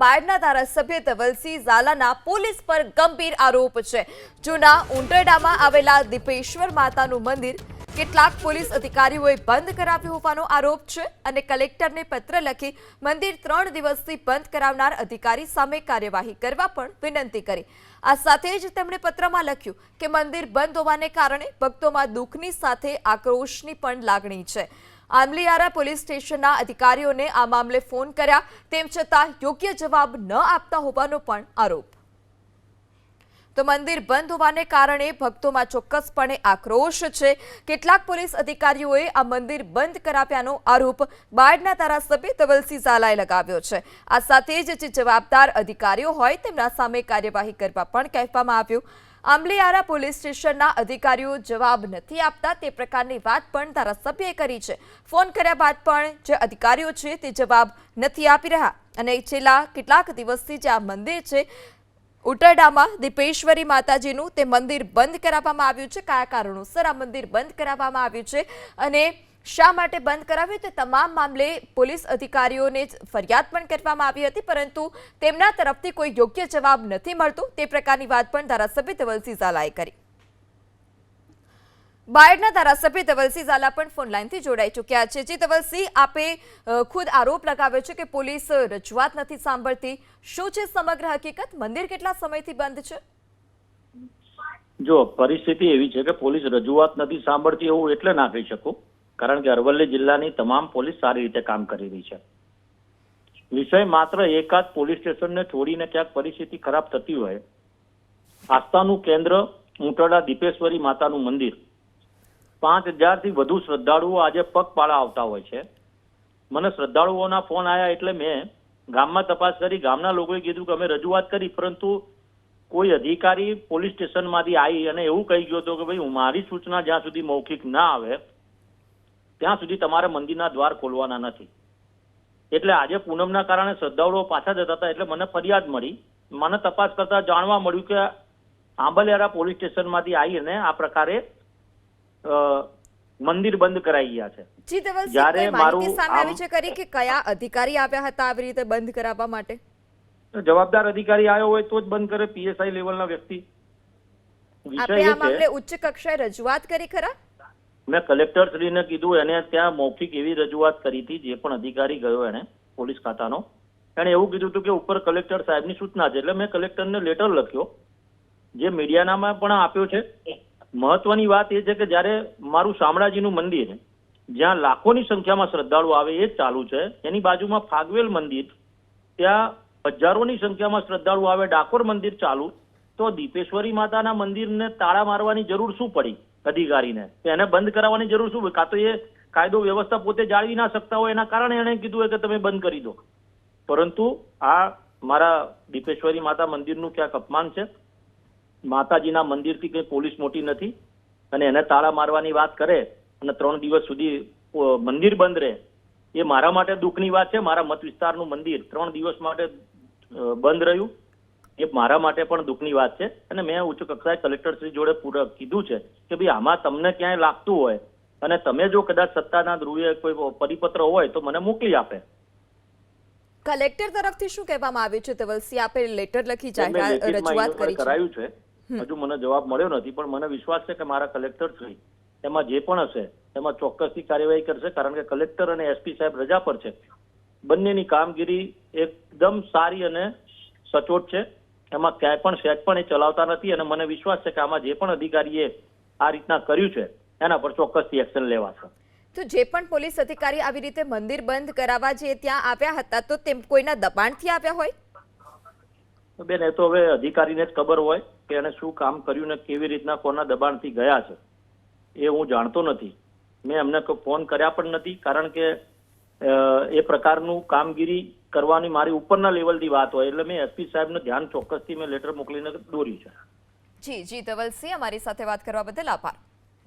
બાયડના ધારાસભ્ય ધવલસિંહ ઝાલાના પોલીસ પર ગંભીર આરોપ છે। જૂના ઉંટરડામાં આવેલા દીપેશ્વર માતાનું મંદિર કેટલાક પોલીસ અધિકારીઓએ બંધ કરાવ્યું હોવાનો આરોપ છે અને કલેક્ટરને પત્ર લખી મંદિર 3 દિવસથી બંધ કરાવનાર અધિકારી સામે કાર્યવાહી કરવા પણ વિનંતી કરી। આ સાથે જ તેમણે પત્રમાં લખ્યું કે મંદિર બંધ હોવાને કારણે ભક્તોમાં દુઃખની સાથે આક્રોશની પણ લાગણી છે। આમલીયારા પોલીસ સ્ટેશનના અધિકારીઓને આ મામલે ફોન કર્યા તેમ છતાં યોગ્ય જવાબ ન આપતા હોવાનો પણ આરોપ। તો મંદિર બંધ હોવાને કારણે ભક્તોમાં ચોક્કસપણે આક્રોશ છે। કેટલાક પોલીસ અધિકારીઓએ આ મંદિર બંધ કરાવ્યાનો આરોપ બાયડના ધારાસભ્ય ધવલસિંહ ઝાલાએ લગાવ્યો છે। આ સાથે જ જે જવાબદાર અધિકારીઓ હોય તેમના સામે કાર્યવાહી કરવા પણ કહેવામાં આવ્યું। આમલીયારા પોલીસ સ્ટેશનના અધિકારીઓ જવાબ નથી આપતા તે પ્રકારની વાત પણ ધારાસભ્યએ કરી છે। ફોન કર્યા બાદ પણ જે અધિકારીઓ છે તે જવાબ નથી આપી રહ્યા અને છેલ્લા કેટલાક દિવસથી જે આ મંદિર છે ઉટરડામાં દીપેશ્વરી માતાજીનું તે મંદિર બંધ કરાવવામાં આવ્યું છે। કયા કારણોસર આ મંદિર બંધ કરાવવામાં આવ્યું છે અને શા માટે બંધ કરાવ્યું તે તમામ મામલે પોલીસ અધિકારીઓને ફરિયાદ પણ કરવામાં આવી હતી પરંતુ તેમના તરફથી કોઈ યોગ્ય જવાબ નથી મળતો તે પ્રકારની વાત પણ ધારાસભ્ય ધવલસિંહ ઝાલાએ કરી। બાયડના ધારાસભ્ય ધવલસિંહ ઝાલા પણ ફોન લાઈનથી જોડાઈ ચૂક્યા છે। જે ધવલસિંહ, આપે ખુદ આરોપ લગાવ્યો છે કે પોલીસ રજૂઆત નથી સાંભળતી, શું છે સમગ્ર હકીકત? મંદિર કેટલા સમયથી બંધ છે? જો પરિસ્થિતિ એવી છે કે પોલીસ રજૂઆત નથી સાંભળતી એવું એટલે ના કહી શકું, કારણ કે અરવલ્લી જિલ્લાની તમામ પોલીસ સારી રીતે કામ કરી રહી છે। વિષય માત્ર એકાદ પોલીસ સ્ટેશનને છોડીને ક્યાંક પરિસ્થિતિ ખરાબ થતી હોય, આસ્થાનું કેન્દ્ર ઉંટરડા દીપેશ્વરી માતાનું મંદિર 5000 થી વધુ શ્રદ્ધાળુઓ આજે પગપાળા આવતા હોય છે। મને શ્રદ્ધાળુઓના ફોન આવ્યા એટલે મેં ગામમાં તપાસ કરી। ગામના લોકોએ કીધું કે અમે રજૂઆત કરી, પરંતુ કોઈ અધિકારી પોલીસ સ્ટેશનમાંથી આવી અને એવું કહી ગયો હતો કે ભાઈ મારી સૂચના જ્યાં સુધી મૌખિક ના આવે ત્યાં સુધી તમારે મંદિરના દ્વાર ખોલવાના નથી। એટલે આજે પૂનમના કારણે શ્રદ્ધાળુઓ પાછા જતા હતા એટલે મને ફરિયાદ મળી। મને તપાસ કરતા જાણવા મળ્યું કે આંબલિયારા પોલીસ સ્ટેશનમાંથી આવી અને આ પ્રકારે મંદિર બંધ કરાઈ ગયા છે। જી ધવલસિંહ, કોઈ માહિતી સામે આવી છે કરી કે કયા અધિકારી આવ્યા હતા આવી રીતે બંધ કરાવવા માટે? જવાબદાર અધિકારી આવ્યો હોય તો જ બંધ કરે, પીએસઆઈ લેવલના વ્યક્તિ। આપણે આ મામલે ઉચ્ચ કક્ષાએ રજૂઆત કરી ખરા? મેં કલેક્ટર શ્રીને કીધું, એને ત્યાં મૌખિક એવી રજૂઆત કરી હતી, જે પણ અધિકારી ગયો એને પોલીસ ખાતાનો, એને એવું કીધું હતું કે ઉપર કલેક્ટર સાહેબની સૂચના છે। એટલે મેં કલેક્ટરને લેટર લખ્યો, જે મીડિયાનામાં પણ આપ્યો છે। મહત્વની વાત એ છે કે જ્યારે મારું શામળાજીનું મંદિર જ્યાં લાખોની સંખ્યામાં શ્રદ્ધાળુ આવે એ જ ચાલુ છે, એની બાજુમાં ફાગવેલ મંદિર ત્યાં હજારોની સંખ્યામાં શ્રદ્ધાળુ આવે, ડાકોર મંદિર ચાલુ, તો દીપેશ્વરી માતાના મંદિરને તાળા મારવાની જરૂર શું પડી અધિકારીને? એને બંધ કરાવવાની જરૂર શું? કાં તો એ કાયદો વ્યવસ્થા પોતે જાળવી ના શકતા હોય એના કારણે એને કીધું કે તમે બંધ કરી દો, પરંતુ આ મારા દીપેશ્વરી માતા મંદિરનું ક્યાંક અપમાન છે। માતાજીના મંદિરથી કંઈ પોલીસ મોટી નથી અને એને તાળા મારવાની વાત કરે અને 3 દિવસ સુધી મંદિર બંધ રહે એ મારા માટે દુઃખની વાત છે। મારા મત વિસ્તારનું મંદિર 3 દિવસ માટે બંધ રહ્યું એ મારા માટે પણ દુઃખની વાત છે અને મેં ઉચ્ચ કક્ષાએ કલેક્ટર શ્રી જોડે પૂરક કીધું છે કે ભાઈ આમાં તમને ક્યાંય લાગતું હોય અને તમે જો કદાચ સત્તાના ધ્રુવે કોઈ પરિપત્ર હોય તો મને મોકલી આપે। કલેક્ટર તરફથી શું કહેવામાં આવ્યું છે ધવલસિંહ? આપે લેટર લખી રજૂઆત કરી કરાયું છે, હજુ મને જવાબ મળ્યો નથી, પણ મને વિશ્વાસ છે કે મારા કલેક્ટર શ્રી એમાં જે પણ હશે એમાં ચોક્કસથી કાર્યવાહી કરશે, કારણ કે કલેક્ટર અને એસપી સાહેબ રજા પર છે। બંનેની કામગીરી એકદમ સારી અને સચોટ છે, એમાં ક્યાંય પણ સેટ પણ એ ચલાવતા નથી અને મને વિશ્વાસ છે કે આમાં જે પણ અધિકારીએ આ રીતના કર્યું છે એના પર ચોક્કસથી એક્શન લેવાશે। તો જે પણ પોલીસ અધિકારી આવી રીતે મંદિર બંધ કરાવવા જે ત્યાં આવ્યા હતા તો તેમ કોઈના દબાણથી આવ્યા હોય? બેન, એ તો હવે અધિકારીને જ ખબર હોય કે એને શું કામ કર્યું ને કેવી રીતના કોના દબાણથી ગયા છે, એ હું જાણતો નથી। મેં એમને ફોન કર્યા પણ નથી, કારણ કે એ પ્રકારનું કામગીરી કરવાની મારી ઉપરના લેવલથી વાત હોય એટલે મેં એસપી સાહેબને ધ્યાન ચોક્કસથી મેં લેટર મોકલીને દોર્યું છે। જી ધવલસિંહ, અમારી સાથે વાત કરવા બદલ આભાર।